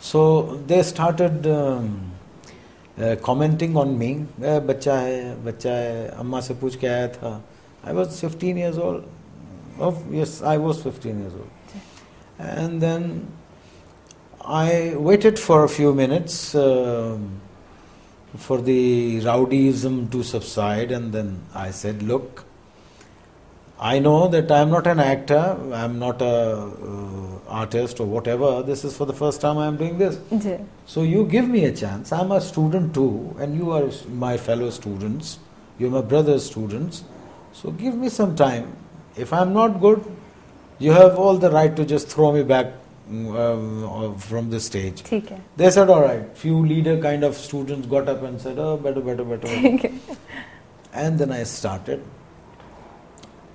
So they started commenting on me. बच्चा है, अम्मा से पूछ के आया था. I was 15 years old. Oh, yes, I was 15 years old. And then I waited for a few minutes for the rowdyism to subside, and then I said, look, I know that I am not an actor, I am not a artist or whatever. This is for the first time I am doing this. Yeah. So you give me a chance. I am a student too, and you are my fellow students. You are my brother's students. So give me some time. If I am not good, you have all the right to just throw me back from the stage. ठीक है. They said, all right. Few leader kind of students got up and said, oh, better. ठीक है. And then I started.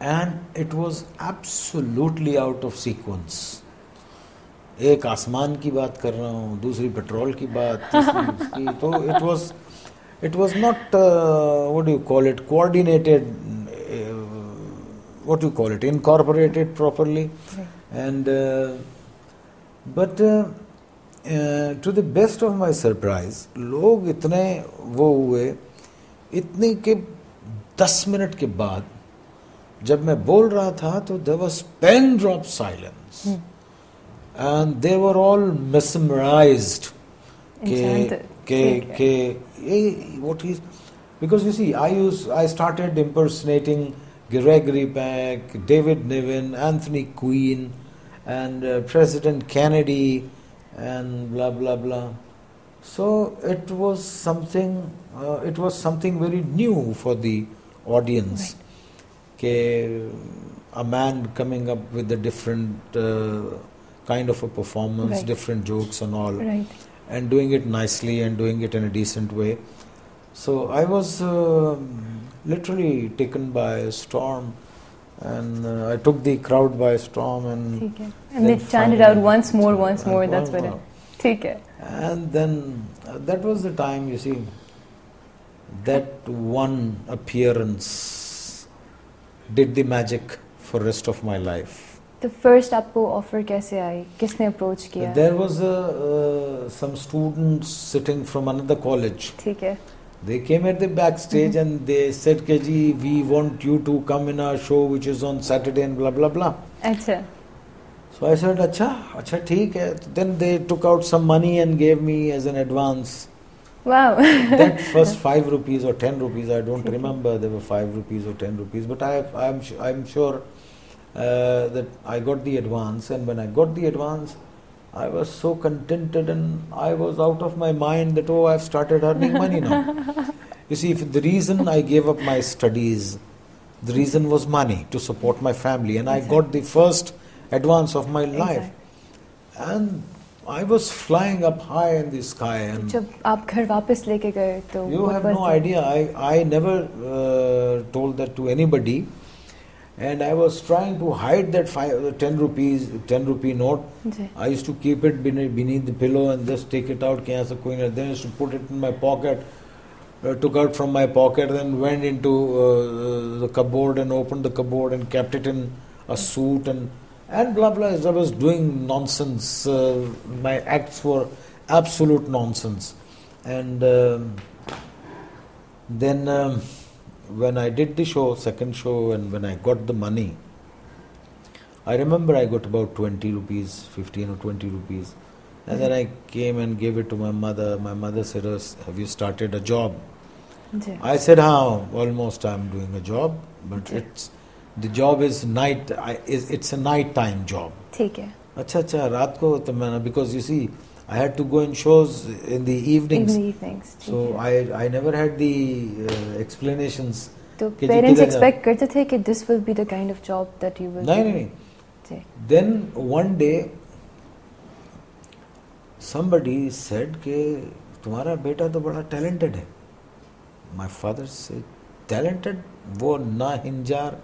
And it was absolutely out of sequence. एक आसमान की बात कर रहा हूँ, दूसरी पेट्रोल की बात, तीसरी इसकी. तो it was not what do you call it, coordinated, what do you call it, incorporated properly. Right. And but to the best of my surprise, लोग इतने वो हुए, इतने के 10 मिनट के बाद जब मैं बोल रहा था तो there was pen drop silence. And they were all mesmerized. What is, because you see, I started impersonating Gregory Peck, David Niven, Anthony Quinn, and President Kennedy, and blah blah blah. So it was something very new for the audience. Right. A man coming up with a different kind of a performance, right. different jokes and all, right. and doing it nicely and doing it in a decent way. So I was literally taken by storm, and I took the crowd by storm, and they chanted out once more, that's what it. ठीक है. And then that was the time, you see, that one appearance did the magic for rest of my life. The first आपको offer कैसे आई? किसने approach किया? There was some students sitting from another college. ठीक है. They came at the backstage and they said, "Ji, we want you to come in our show which is on Saturday and blah blah blah." अच्छा. So I said, "अच्छा, ठीक है." Then they took out some money and gave me as an advance. Wow. That first 5 rupees or 10 rupees, I don't remember. There were 5 rupees or 10 rupees, but I'm sure that I got the advance, and when I got the advance, I was so contented and I was out of my mind that, oh, I've started earning money now. You see, if the reason I gave up my studies, the reason was money to support my family, and I got the first advance of my life. And I was flying up high in the sky. And जब आप घर वापस लेके गए तो you have no idea. I never told that to anybody. And I was trying to hide that 10 rupee note. I used to keep it beneath the pillow and just take it out. Then I used to put it in my pocket. Took out from my pocket, then went into the cupboard and opened the cupboard and kept it in a suit and blah blah. As I was doing nonsense, my acts were absolute nonsense. And then when I did the show, second show, and when I got the money, I remember I got about 20 rupees, 15 or 20 rupees. And then I came and gave it to my mother. My mother said, "Have you started a job?" I said, almost I'm doing a job, but the job is night. It's a night-time job. ठीक है. अच्छा रात को तो मैंने, because you see, I had to go in shows in the evenings. In the evenings. So I never had the explanations. तो parents expect करते थे कि this will be the kind of job that you will do. नहीं. Then one day somebody said कि तुम्हारा बेटा तो बड़ा talented है. My father said, talented? वो ना हिंजार